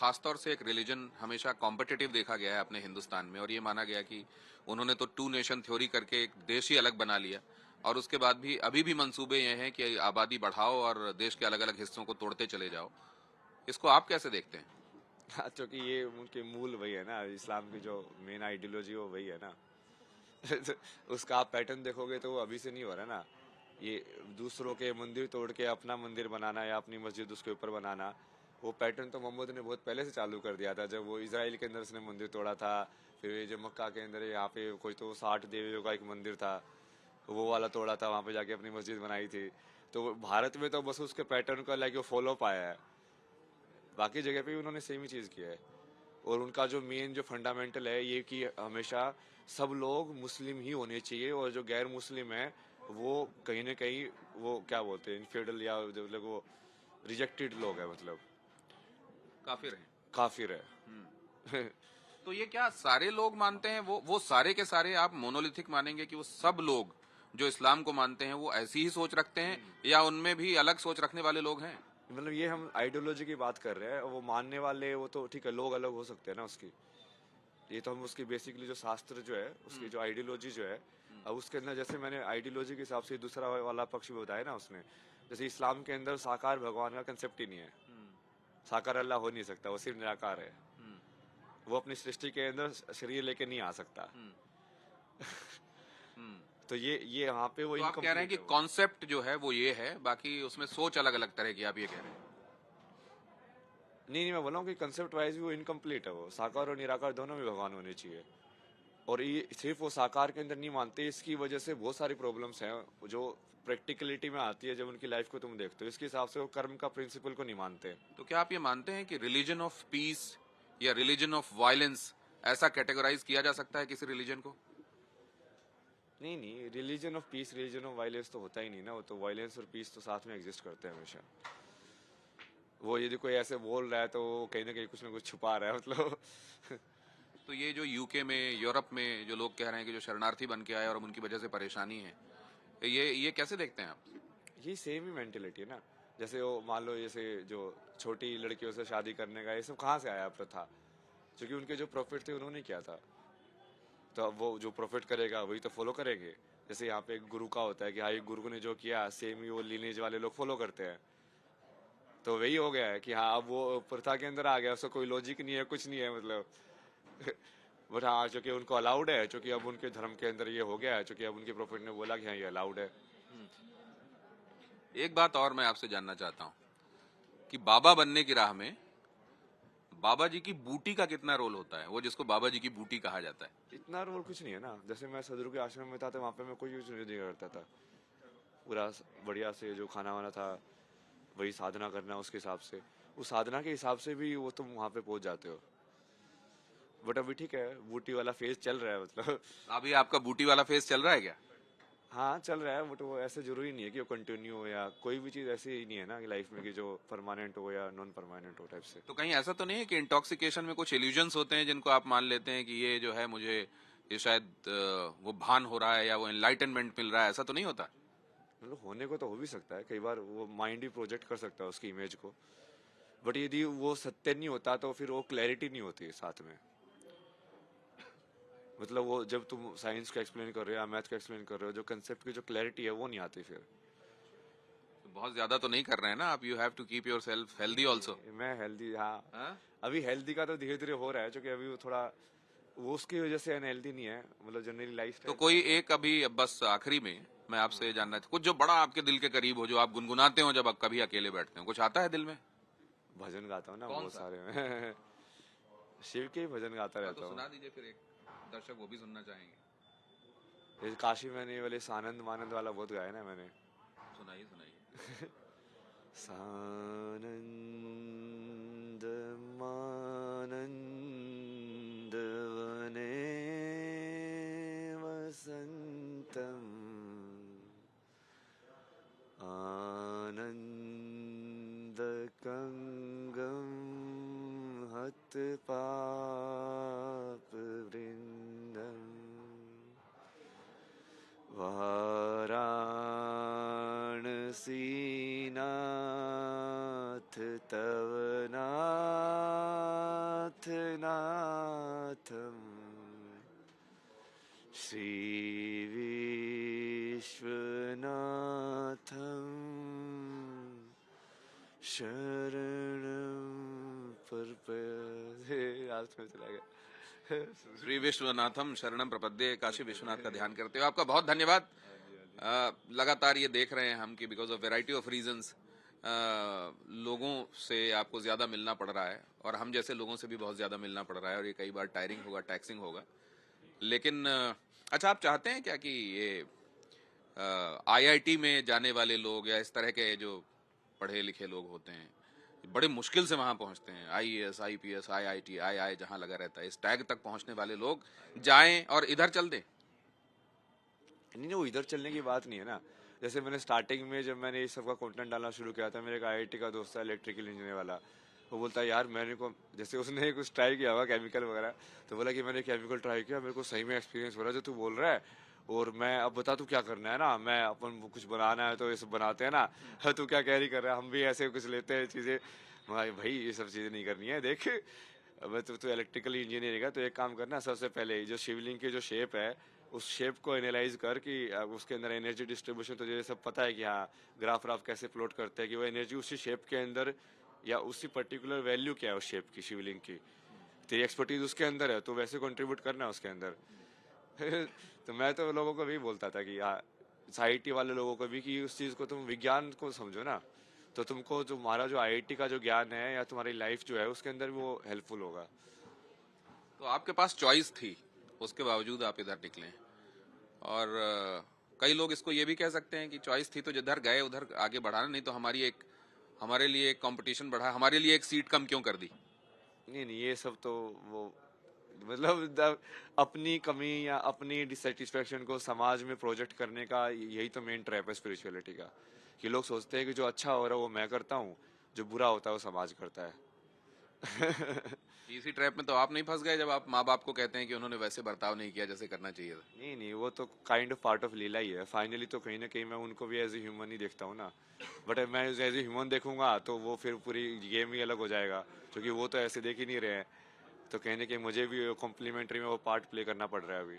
खासतौर से एक रिलीजन हमेशा कॉम्पिटिटिव देखा गया है अपने हिंदुस्तान में, और ये माना गया कि उन्होंने तो टू नेशन थ्योरी करके एक देश ही अलग बना लिया, और उसके बाद भी अभी भी मंसूबे ये हैं कि आबादी बढ़ाओ और देश के अलग अलग हिस्सों को तोड़ते चले जाओ। इसको आप कैसे देखते हैं? हाँ, क्योंकि ये उनके मूल वही है ना, इस्लाम की जो मेन आइडियोलॉजी वो वही है ना। उसका आप पैटर्न देखोगे तो वो अभी से नहीं हो रहा ना। ये दूसरों के मंदिर तोड़ के अपना मंदिर बनाना या अपनी मस्जिद उसके ऊपर बनाना, वो पैटर्न तो मोहम्मद ने बहुत पहले से चालू कर दिया था, जब वो इसराइल के अंदर उसने मंदिर तोड़ा था। फिर ये जो मक्का के अंदर यहाँ पे कोई तो 60 देवियों का एक मंदिर था, वो वाला तोड़ा था, वहाँ पे जाके अपनी मस्जिद बनाई थी। तो भारत में तो बस उसके पैटर्न को लाइक फॉलो पाया है, बाकी जगह पे भी उन्होंने सेम ही चीज़ किया है। और उनका जो मेन जो फंडामेंटल है ये कि हमेशा सब लोग मुस्लिम ही होने चाहिए, और जो गैर मुस्लिम है वो कहीं ना कहीं वो क्या बोलते हैं इनफेडल या जो मतलब वो रिजेक्टेड लोग है, मतलब काफिर हैं। काफिर हम्म। है। तो ये क्या सारे लोग मानते हैं, वो सारे के सारे आप मोनोलिथिक मानेंगे कि वो सब लोग जो इस्लाम को मानते हैं वो ऐसी ही सोच रखते हैं, या उनमें भी अलग सोच रखने वाले लोग हैं? मतलब ये हम आइडियोलॉजी की बात कर रहे हैं, वो मानने वाले वो तो ठीक है, लोग अलग हो सकते हैं ना उसकी। ये तो हम उसकी बेसिकली जो शास्त्र जो है उसकी जो आइडियोलॉजी जो है, अब उसके अंदर जैसे मैंने आइडियोलॉजी के हिसाब से दूसरा वाला पक्ष भी बताया ना उसने, जैसे इस्लाम के अंदर साकार भगवान का कंसेप्ट ही नहीं है। साकार अल्लाह हो नहीं सकता, वो सिर्फ निराकार है। वो अपनी सृष्टि के अंदर शरीर लेके नहीं आ सकता। तो ये यहाँ पे वो तो आप कह रहे हैं इनकम्प्लीट कि है वो। कॉन्सेप्ट जो है वो ये है, बाकी उसमें सोच अलग अलग तरह की, आप ये कह रहे हैं? नहीं नहीं, मैं बोला हूँ कि कंसेप्ट वाइज भी वो इनकम्प्लीट है, वो साकार और निराकार दोनों में भगवान होने चाहिए। और ये सिर्फ वो साकार के अंदर नहीं मानते, इसकी वजह से बहुत सारी प्रॉब्लम्स हैं जो प्रैक्टिकलिटी में आती है जब उनकी लाइफ को तुम देखते हो। इसके हिसाब से वो कर्म का प्रिंसिपल को नहीं मानते। तो क्या आप ये मानते हैं कि रिलीजन ऑफ पीस या रिलीजन ऑफ वायलेंस ऐसा कैटेगराइज किया जा सकता है किसी रिलीजन को? नहीं नहीं, religion of peace religion of violence तो होता ही नहीं ना, वो तो वायलेंस और पीस तो साथ में एग्जिस्ट करते हैं हमेशा। वो यदि कोई ऐसे बोल रहा है तो वो कहीं ना कुछ छुपा रहा है, मतलब। तो ये जो यूके में, यूरोप में जो लोग कह रहे हैं कि जो शरणार्थी बन के आए और उनकी वजह से परेशानी है, ये कैसे देखते हैं आप? ये सेम ही मेंटेलिटी है ना। जैसे वो मान लो, जैसे जो छोटी लड़कियों से शादी करने का ये सब कहाँ से आया प्रथा, क्योंकि उनके जो प्रॉफिट थे उन्होंने किया था। तो अब वो जो प्रॉफिट करेगा वही तो फॉलो करेंगे। जैसे यहाँ पे एक गुरु का होता है कि हाँ, ये गुरु ने जो किया सेम ही वो लीनेज वाले लोग फॉलो करते हैं। तो वही हो गया है कि हाँ, अब वो प्रथा के अंदर आ गया, उसका कोई लॉजिक नहीं है, कुछ नहीं है, मतलब। बट हाँ, चूंकि उनको अलाउड है, चूंकि अब उनके धर्म के अंदर ये हो गया है, चूंकि अब उनके प्रॉफिट ने बोला कि हाँ, ये अलाउड है। एक बात और मैं आपसे जानना चाहता हूँ कि बाबा बनने की राह में बाबा जी की बूटी का कितना रोल होता है, वो जिसको बाबा जी की बूटी कहा जाता है? इतना रोल कुछ नहीं है ना। जैसे मैं सदगुरु के आश्रम में था तो वहाँ पे मैं कोई यूज नहीं करता था। पूरा बढ़िया से जो खाना वाना था वही साधना करना उसके हिसाब से, उस साधना के हिसाब से भी वो तुम वहाँ पे पहुंच जाते हो। बट अभी ठीक है, बूटी वाला फेज चल रहा है, मतलब। अभी आपका बूटी वाला फेज चल रहा है क्या? हाँ, चल रहा है, बट वो ऐसे जरूरी नहीं है कि वो कंटिन्यू हो, या कोई भी चीज़ ऐसी ही नहीं है ना कि लाइफ में कि जो परमानेंट हो या नॉन परमानेंट हो टाइप से। तो कहीं ऐसा तो नहीं है कि इंटॉक्सिकेशन में कुछ इल्यूजन्स होते हैं जिनको आप मान लेते हैं कि ये जो है मुझे, ये शायद वो भान हो रहा है या वो एनलाइटनमेंट मिल रहा है, ऐसा तो नहीं होता? मतलब होने को तो हो भी सकता है, कई बार वो माइंड ही प्रोजेक्ट कर सकता है उसकी इमेज को। बट यदि वो सत्य नहीं होता तो फिर वो क्लैरिटी नहीं होती है साथ में। मतलब वो जब तुम साइंस का एक्सप्लेन कर रहे हो या मैथ का एक्सप्लेन कर रहे हो, जो कंसेप्ट की जो क्लैरिटी है वो नहीं आती फिर। तो बहुत ज्यादा तो नहीं कर रहे हैं ना आप? You have to keep yourself healthy also. नहीं, मैं हेल्दी, हाँ। अभी हेल्दी का तो धीरे धीरे हो रहा है, क्योंकि अभी वो थोड़ा वो उसकी वजह से अनहेल्दी नहीं है, मतलब जनरली लाइफ तो स्टाइल कोई थोड़ा सा। एक अभी बस आखिरी में मैं आपसे ये जानना था, कुछ जो बड़ा आपके दिल के करीब हो, जो आप गुनगुनाते हो जब आप कभी अकेले बैठते हो, कुछ आता है दिल में? भजन गाता हूँ ना कौन बहुत सा? सारे में। शिव के ही भजन गाता हाँ, तो रहता हूँ। सुना दीजिए फिर, एक दर्शक वो भी सुनना चाहेंगे। ये काशी में नहीं वाले सानंद मानंद वाला बहुत गाया ना मैंने। सुनाइए सुनाइए। सानंद मानंद वने वसंतम आनन्दकङ्गं हतपापवृन्दम् वाराणसीनाथ तव नाम शरणं रात में चला गया। श्री विश्वनाथम शरणम प्रपद्ये, काशी विश्वनाथ का ध्यान करते हो। आपका बहुत धन्यवाद। लगातार ये देख रहे हैं हम कि because of variety of reasons लोगों से आपको ज्यादा मिलना पड़ रहा है, और हम जैसे लोगों से भी बहुत ज्यादा मिलना पड़ रहा है, और ये कई बार टायरिंग होगा, टैक्सिंग होगा। लेकिन अच्छा, आप चाहते हैं क्या कि ये आईआईटी में जाने वाले लोग या इस तरह के जो पढ़े लिखे लोग होते हैं, बड़े मुश्किल से वहां पहुंचते हैं, आईएएस, आईपीएस, आईआईटी, आई जहां लगा रहता है, इस टैग तक पहुंचने वाले लोग जाएं और इधर चल दें? नहीं नहीं, वो इधर चलने की बात नहीं है ना। जैसे मैंने स्टार्टिंग में जब मैंने इस सब का कंटेंट डालना शुरू किया था, मेरे एक आईआईटी का दोस्त है इलेक्ट्रिकल इंजीनियर वाला, वो बोलता है यार मैंने को, जैसे उसने कुछ ट्राई किया हुआ केमिकल वगैरह, तो बोला कि मैंने केमिकल ट्राई किया, मेरे को सही में एक्सपीरियंस हो रहा है जो तू बोल रहा है, और मैं अब बता तू क्या करना है ना, मैं अपन वो कुछ बनाना है तो ये सब बनाते हैं ना। तू क्या कैरी कर रहा है, हम भी ऐसे कुछ लेते हैं चीज़ें। भाई भाई ये सब चीज़ें नहीं करनी है, देख अब तो इलेक्ट्रिकल इंजीनियरिंग है, तो एक काम करना, सबसे पहले जो शिवलिंग की जो शेप है, उस शेप को एनालाइज कर कि उसके अंदर एनर्जी डिस्ट्रीब्यूशन तो ये सब पता है कि हाँ ग्राफ व्राफ कैसे प्लॉट करते हैं, कि वो एनर्जी उसी शेप के अंदर या उसी पर्टिकुलर वैल्यू क्या है उस शेप की, शिवलिंग की, तेरी एक्सपर्टीज उसके अंदर है तो वैसे कंट्रीब्यूट करना है उसके अंदर। तो मैं तो लोगों को भी बोलता था कि हाँ, आईआईटी वाले लोगों को भी, कि उस चीज़ को तुम विज्ञान को समझो ना, तो तुमको तुम्हारा जो आईआईटी का जो ज्ञान है या तुम्हारी लाइफ जो है उसके अंदर वो हेल्पफुल होगा। तो आपके पास चॉइस थी, उसके बावजूद आप इधर निकले। और कई लोग इसको ये भी कह सकते हैं कि चॉइस थी तो जिधर गए उधर आगे बढ़ाना, नहीं तो हमारे लिए एक कंपटीशन बढ़ा, हमारे लिए एक सीट कम क्यों कर दी? नहीं नहीं, ये सब तो वो मतलब अपनी कमी या अपनी डिससेटिस्फेक्शन को समाज में प्रोजेक्ट करने का यही तो मेन ट्रैप है स्पिरिचुअलिटी का, कि लोग सोचते हैं कि जो अच्छा हो रहा है वो मैं करता हूँ, जो बुरा होता है वो समाज करता है। इसी ट्रैप में तो आप नहीं फंस गए जब आप माँ बाप को कहते हैं कि उन्होंने वैसे बर्ताव नहीं किया जैसे करना चाहिए था? नहीं नहीं, वो तो काइंड ऑफ पार्ट ऑफ लीला ही है। फाइनली तो कहीं ना कहीं मैं उनको भी एज ए ह्यूमन ही देखता हूँ ना, बट मैं एज ए ह्यूमन देखूंगा तो वो फिर पूरी गेम ही अलग हो जाएगा, क्योंकि वो तो ऐसे देख ही नहीं रहे हैं, तो कहीं ना कहीं मुझे भी कॉम्प्लीमेंट्री में वो पार्ट प्ले करना पड़ रहा है अभी।